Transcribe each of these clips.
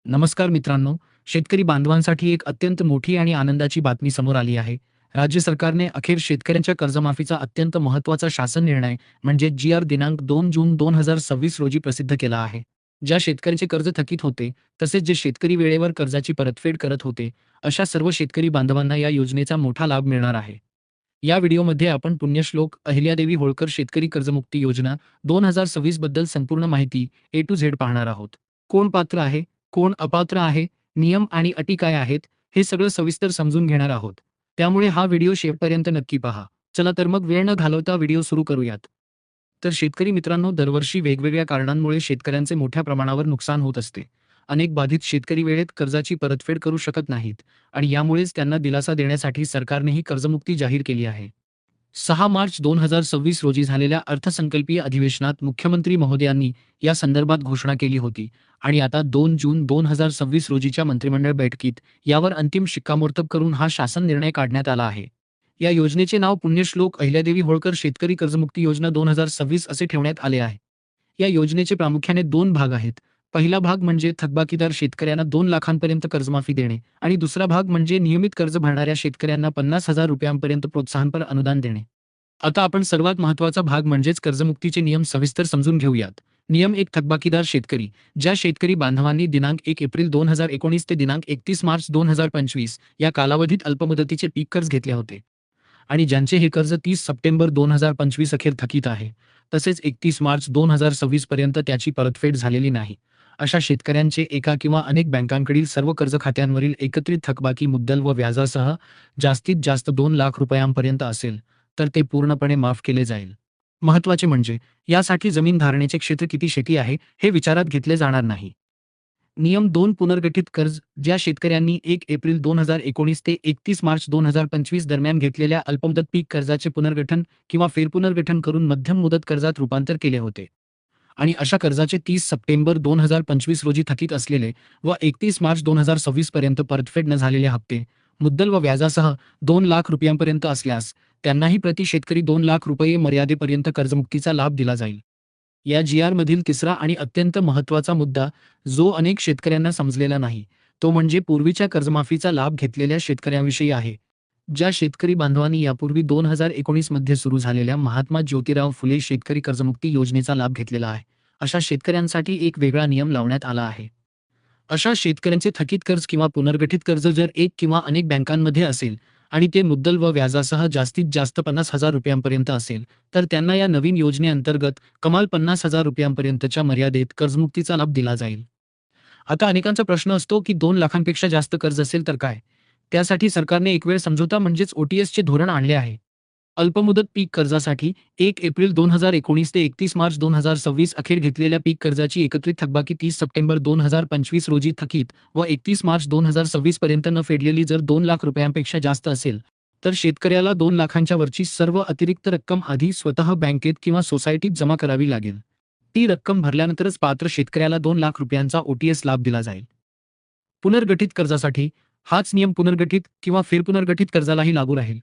नमस्कार मित्रांनो, शेतकरी बांधवांसाठी एक अत्यंत मोठी आणि आनंदाची बातमी समोर आली आहे. राज्य सरकारने अखेर शेतकऱ्यांच्या कर्जमाफीचा अत्यंत महत्त्वाचा शासन निर्णय म्हणजे जी.आर. दिनांक 2 जून 2026 रोजी प्रसिद्ध केला आहे. ज्या शेतकऱ्यांचे कर्ज थकीत होते, तसेच जे शेतकरी वेळेवर कर्जाची परतफेड करत होते, अशा सर्व शेतकरी बांधवांना या योजनेचा मोठा लाभ मिळणार आहे. या व्हिडिओमध्ये आपण पुण्यश्लोक अहिल्यादेवी होळकर शेतकरी कर्जमुक्ती योजना 2026 बद्दल संपूर्ण माहिती ए टू झेड पाहणार आहोत. कोण पात्र आहे, कोण अपात्र आहे, नियम आणि अटी काय आहेत, हे सगळं सविस्तर समजून घेणार आहोत. त्यामुळे हा व्हिडिओ शेवटपर्यंत नक्की पहा. चला तर मग वेळ न घालवता व्हिडिओ सुरू करूयात. तर शेतकरी मित्रांनो, दरवर्षी वेगवेगळ्या कारणांमुळे शेतकऱ्यांचे मोठ्या प्रमाणावर नुकसान होत असते. अनेक बाधित शेतकरी वेळेत कर्जाची परतफेड करू शकत नाहीत आणि यामुळेच त्यांना दिलासा देण्यासाठी सरकारने ही कर्जमुक्ती जाहीर केली आहे. 6 मार्च 2026 रोजी झालेल्या अर्थसंकल्पीय अधिवेशनात मुख्यमंत्री महोदयांनी या संदर्भात घोषणा केली होती आणि आता 2 जून 2026 रोजीच्या मंत्रिमंडळ बैठकीत यावर अंतिम शिक्कामोर्तब करून हा शासन निर्णय काढण्यात आला आहे. या योजनेचे नाव पुण्यश्लोक अहिल्यादेवी होळकर शेतकरी कर्जमुक्ती योजना 2026 असे ठेवण्यात आले आहे. या योजनेचे प्रामुख्याने 2 भाग आहेत. पहिला भाग म्हणजे थकबाकीदार शेतकऱ्यांना 2 लाखांपर्यंत कर्जमाफी देणे आणि दुसरा भाग म्हणजे नियमित कर्ज भरणाऱ्या शेतकऱ्यांना ₹50,000 प्रोत्साहनपर अनुदान देणे. आता आपण सर्वात महत्त्वाचा भाग म्हणजेच कर्जमुक्तीचे नियम सविस्तर समजून घेऊयात. नियम 1. थकबाकीदार शेतकरी. ज्या शेतकरी बांधवांनी दिनांक 1 एप्रिल 2019 ते दिनांक 31 मार्च 2025 या कालावधीत अल्पमुदतीचे पीक कर्ज घेतले होते आणि ज्यांचे हे कर्ज 30 सप्टेंबर 2025 अखेर थकीत आहे, तसेच 31 मार्च 2026 पर्यंत त्याची परतफेड झालेली नाही, अशा शेतकऱ्यांचे एका किंवा अनेक बँकांकडील सर्व कर्ज खात्यांवरील एकत्रित थकबाकी मुद्दल व व्याजासह जास्तीत जास्त 2 लाख रुपयांपर्यंत असेल, तर ते पूर्णपणे माफ केले जाईल. महत्त्वाचे म्हणजे यासाठी जमीन धारणेचे क्षेत्र किती शेती आहे, हे विचारात घेतले जाणार नाही. नियम 2. पुनर्गठित कर्ज. ज्या शेतकऱ्यांनी 1 एप्रिल 2019 ते 31 मार्च 2025 दरम्यान घेतलेल्या अल्पमुदत पीक कर्जाचे पुनर्गठन किंवा फेरपुनर्गठन करून मध्यम मुदत कर्जात रूपांतर केले होते आणि अशा कर्जाचे 30 सप्टेंबर 2025 रोजी थकीत असलेले व 31 मार्च 2026 पर्यंत परतफेड न झालेले हप्ते, मुद्दल व व्याजासह 2 लाख रुपयांपर्यंत असल्यास त्यांनाही प्रति शेतकरी 2 लाख रुपये मर्यादेपर्यंत कर्जमुक्तीचा लाभ दिला जाईल. या जी.आर. मधील तिसरा आणि अत्यंत महत्त्वाचा मुद्दा, जो अनेक शेतकऱ्यांना समजलेला नाही, तो म्हणजे पूर्वीच्या कर्जमाफीचा लाभ घेतलेल्या शेतकऱ्यांविषयी आहे. ज्या शेतकरी बांधवांनी यापूर्वी 2019 मध्ये सुरू झालेल्या महात्मा ज्योतिराव फुले शेतकरी कर्जमुक्ती योजनेचा लाभ घेतलेला आहे, अशा शेतकऱ्यांसाठी एक वेगळा नियम लावण्यात आला आहे. अशा शेतकऱ्यांचे थकीत कर्ज किंवा पुनर्गठित कर्ज जर एक किंवा अनेक बँकांमध्ये असेल आणि ते मुद्दल व व्याजासह जास्तीत जास्त ₹50,000 असेल, तर त्यांना या नवीन योजनेअंतर्गत कमाल ₹50,000 मर्यादेत कर्जमुक्तीचा लाभ दिला जाईल. आता अनेकांचा प्रश्न असतो की 2 लाखांपेक्षा जास्त कर्ज असेल तर काय? त्यासाठी सरकारने एक वेळ समझोता म्हणजेच OTSचे धोरण आणले आहे. अल्पमुदत पीक कर्जासाठी 1 एप्रिल 2019 ते 31 मार्च 2026 अखेर घेतलेल्या पीक कर्जाची एकत्रित थकबाकी 30 सप्टेंबर 2025 रोजी थकीत व 31 मार्च 2026 पर्यंत न फेडलेली जर 2 लाख रुपयांपेक्षा जास्त असेल, तर शेतकऱ्याला 2 लाखांच्या वरची सर्व अतिरिक्त रक्कम आधी स्वतः बँकेत किंवा सोसायटीत जमा करावी लागेल. ती रक्कम भरल्यानंतरच पात्र शेतकऱ्याला 2 लाख रुपयांचा OTS लाभ दिला जाईल. पुनर्गठित कर्जासाठी हाच नियम पुनर्गठित किंवा फेरपुनर्गठित कर्जालाही लागू राहील.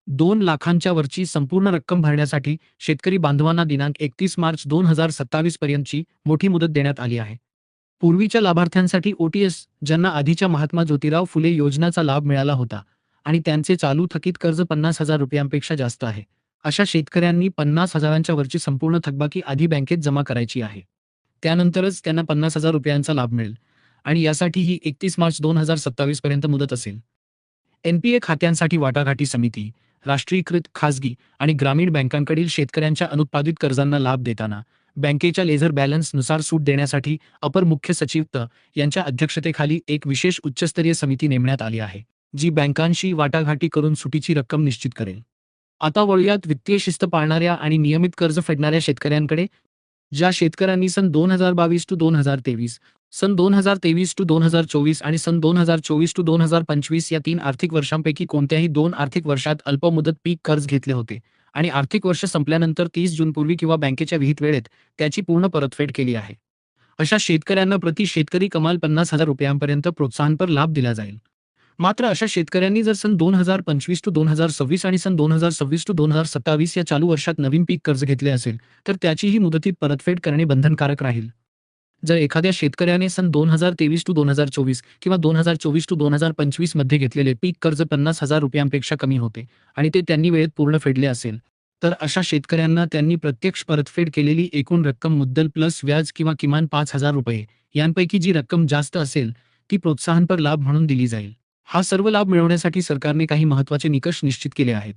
2 लाखांच्या वरची संपूर्ण रक्कम भरण्यासाठी शेतकरी बांधवांना दिनांक 31 मार्च 2027 पर्यंतची मोठी मुदत देण्यात आली आहे. पूर्वीच्या लाभार्थ्यांसाठी OTS, ज्यांना आधीच्या महात्मा ज्योतिराव फुले योजनाचा लाभ मिळाला होता आणि त्यांचे चालू थकीत कर्ज ₹50,000 जास्त आहे, अशा शेतकऱ्यांनी 50,000च्या वरची संपूर्ण थकबाकी आधी बँकेत जमा करायची आहे. त्यानंतरच त्यांना ₹50,000 लाभ मिळेल आणि यासाठी ही 31 मार्च 2027 पर्यंत मुदत असेल. NPA खात्यांसाठी वाटाघाटी समिती, राष्ट्रीयकृत खाजगी आणि ग्रामीण बँकांकडील शेतकऱ्यांच्या अनुत्पादित कर्जांना लाभ देताना बँकेच्या लेझर बॅलन्सनुसार सूट देण्यासाठी अपर मुख्य सचिव यांच्या अध्यक्षतेखाली एक विशेष उच्चस्तरीय समिती नेमण्यात आली आहे, जी बँकांशी वाटाघाटी करून सुटीची रक्कम निश्चित करेल. आता वळूयात वित्तीय शिस्त पाळणाऱ्या आणि नियमित कर्ज फेडणाऱ्या शेतकऱ्यांकडे. ज्या शेतकऱ्यांनी सन 2022 to 2023, सन 2023 to 2024 आणि सन 2024 to 2025 या 3 आर्थिक वर्षांपैकी कोणत्याही 2 आर्थिक वर्षात अल्पमुदत पीक कर्ज घेतले होते आणि आर्थिक वर्ष संपल्यानंतर 30 जूनपूर्वी किंवा बँकेच्या विहित वेळेत त्याची पूर्ण परतफेड केली आहे, अशा शेतकऱ्यांना प्रति शेतकरी कमाल ₹50,000 प्रोत्साहनपर लाभ दिला जाईल. मात्र अशा शेतकऱ्यांनी जर सन 2025 to 2026 आणि सन 2026 to 2027 या चालू वर्षात नवीन पीक कर्ज घेतले असेल, तर त्याचीही मुदतीत परतफेड करणे बंधनकारक राहील. जर एखाद्या शेतकऱ्याने सन 2023 टू 2024 किंवा 2024 टू 2025 मध्ये घेतलेले पीक कर्ज 50,000 रुपयांपेक्षा कमी होते आणि ते त्यांनी वेळेत पूर्ण फेडले असेल, तर अशा शेतकऱ्यांना त्यांनी प्रत्यक्ष परतफेड केलेली एकूण रक्कम मुद्दल प्लस व्याज किंवा किमान 5,000 रुपये यांपैकी जी रक्कम जास्त असेल ती प्रोत्साहनपर लाभ म्हणून दिली जाईल. हा सर्व लाभ मिळवण्यासाठी सरकारने काही महत्त्वाचे निकष निश्चित केले आहेत.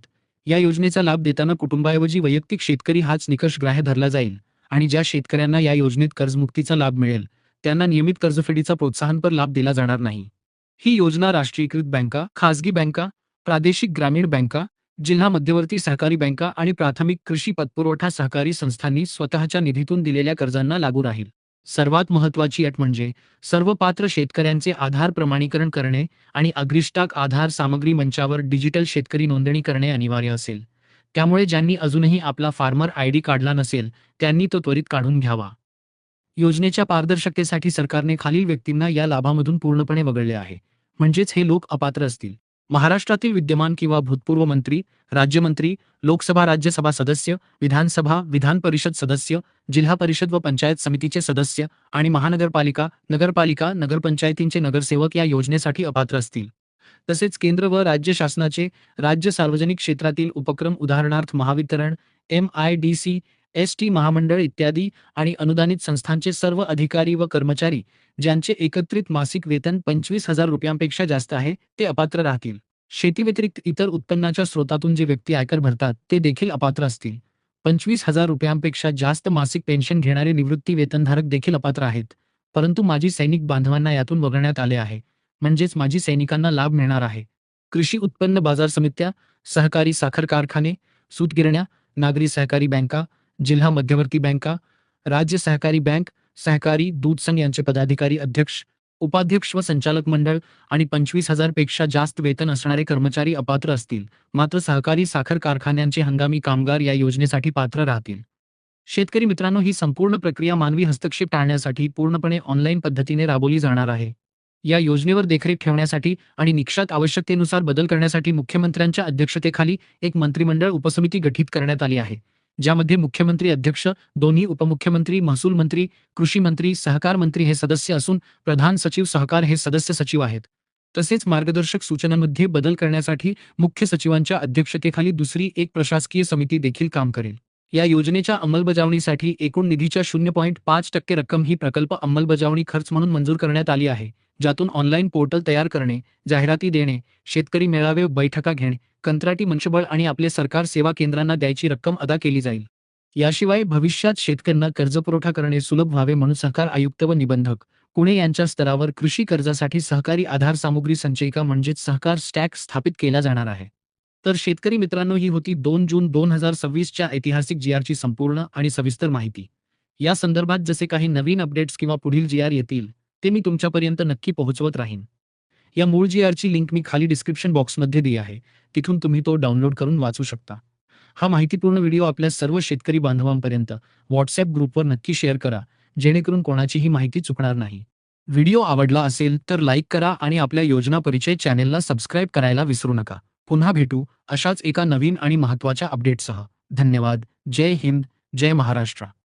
या योजनेचा लाभ देताना कुटुंबाऐवजी वैयक्तिक शेतकरी हाच निकष ग्राह्य धरला जाईल आणि ज्या शेतकऱ्यांना या योजनेत कर्जमुक्तीचा लाभ मिळेल त्यांना नियमित कर्जफेडीचा प्रोत्साहनपर लाभ दिला जाणार नाही. ही योजना राष्ट्रीयकृत बँका, खासगी बँका, प्रादेशिक ग्रामीण बँका, जिल्हा मध्यवर्ती सहकारी बँका आणि प्राथमिक कृषी पतपुरवठा सहकारी संस्थांनी स्वतःच्या निधीतून दिलेल्या कर्जांना लागू राहील. सर्वात महत्त्वाची अट म्हणजे सर्व पात्र शेतकऱ्यांचे आधार प्रमाणीकरण करणे आणि अग्रिष्टाक आधार सामग्री मंचावर डिजिटल शेतकरी नोंदणी करणे अनिवार्य असेल. त्यामुळे ज्यांनी अजूनही आपला फार्मर आयडी काढला नसेल त्यांनी तो त्वरित काढून घ्यावा. योजनेच्या पारदर्शकतेसाठी सरकारने खालील व्यक्तींना या लाभामधून पूर्णपणे वगळले आहे. म्हणजेच हे लोक अपात्र असतील: महाराष्ट्रातील विद्यमान किंवा भूतपूर्व मंत्री, राज्यमंत्री, लोकसभा राज्यसभा सदस्य, विधानसभा विधान परिषद सदस्य, जिल्हा परिषद व पंचायत समितीचे सदस्य आणि महानगरपालिका, नगरपालिका, नगरपंचायतींचे नगरसेवक या योजनेसाठी अपात्र असतील. तसेच केंद्र व राज्य शासनाचे राज्य सार्वजनिक क्षेत्रातील उपक्रम उदाहरणार्थ महावितरण, MIDC, ST महामंडळ इत्यादी आणि अनुदानित संस्थांचे सर्व अधिकारी व कर्मचारी ज्यांचे एकत्रित मासिक वेतन 25,000 रुपयांपेक्षा जास्त आहे ते अपात्र राहतील. शेतीव्यतिरिक्त इतर उत्पन्नाच्या स्रोतातून जे व्यक्ती आयकर भरतात ते देखील अपात्र असतील. 25,000 रुपयांपेक्षा जास्त मासिक पेन्शन घेणारे निवृत्ती वेतनधारक देखील अपात्र आहेत. परंतु माजी सैनिक बांधवांना यातून वगळण्यात आले आहे. म्हणजेच माजी सैनिकांना लाभ मिळणार आहे. कृषी उत्पन्न बाजार समित्या, सहकारी साखर कारखाने, सूतगिरण्या, नागरी सहकारी बँका, जिल्हा मध्यवर्ती बँका, राज्य सहकारी बँक, सहकारी दूध संघ यांचे पदाधिकारी, अध्यक्ष, उपाध्यक्ष व संचालक मंडळ आणि 25,000 पेक्षा जास्त वेतन असणारे कर्मचारी अपात्र असतील. मात्र सहकारी साखर कारखान्यांचे हंगामी कामगार या योजनेसाठी पात्र राहतील. शेतकरी मित्रांनो, ही संपूर्ण प्रक्रिया मानवी हस्तक्षेप टाळण्यासाठी पूर्णपणे ऑनलाईन पद्धतीने राबवली जाणार आहे. या योजनेवर देखरेख ठेवण्यासाठी आणि निकषात आवश्यकतेनुसार बदल करण्यासाठी मुख्यमंत्र्यांच्या अध्यक्षतेखाली एक मंत्रिमंडळ उपसमिती गठीत करण्यात आली आहे, ज्यामध्ये मुख्यमंत्री अध्यक्ष, दोन्ही उपमुख्यमंत्री, महसूल मंत्री, कृषी मंत्री, सहकार मंत्री हे सदस्य असून प्रधान सचिव सहकार हे सदस्य सचिव आहेत. तसेच मार्गदर्शक सूचनांमध्ये बदल करण्यासाठी मुख्य सचिवांच्या अध्यक्षतेखाली दुसरी एक प्रशासकीय समिती देखील काम करेल. या योजनेच्या अंमलबजावणीसाठी एकूण निधीच्या 0.5% रक्कम ही प्रकल्प अंमलबजावणी खर्च म्हणून मंजूर करण्यात आली आहे, ज्यातून ऑनलाईन पोर्टल तयार करणे, जाहिराती देणे, शेतकरी मेळावे, बैठका घेणे, कंत्राटी मनुष्यबळ आणि आपले सरकार सेवा केंद्रांना द्यायची रक्कम अदा केली जाईल. याशिवाय भविष्यात शेतकऱ्यांना कर्जपुरवठा करणे सुलभ व्हावे म्हणून सहकार आयुक्त व निबंधक, पुणे यांच्या स्तरावर कृषी कर्जासाठी सहकारी आधार सामुग्री संचयिका म्हणजेच सहकार स्टॅक स्थापित केला जाणार आहे. तर शेतकरी मित्रांनो, ही होती 2 जून 2026च्या ऐतिहासिक GRची संपूर्ण आणि सविस्तर माहिती. या संदर्भात जसे काही नवीन अपडेट्स किंवा पुढील GR येतील ते मी तुमच्यापर्यंत नक्की पोहोचवत राहीन. या मूळ GRची लिंक मी खाली डिस्क्रिप्शन बॉक्समध्ये दिली आहे. तिथून तुम्ही तो डाउनलोड करून वाचू शकता. हा माहितीपूर्ण व्हिडिओ आपल्या सर्व शेतकरी बांधवांपर्यंत WhatsApp ग्रुपवर नक्की शेअर करा, जेणेकरून कोणाचीही माहिती चुकणार नाही. व्हिडिओ आवडला असेल तर लाईक करा आणि आपल्या योजना परिचय चॅनेलला सबस्क्राईब करायला विसरू नका. पुन्हा भेटू अशाच एका नवीन आणि महत्त्वाच्या अपडेटसह. धन्यवाद. जय हिंद, जय महाराष्ट्र.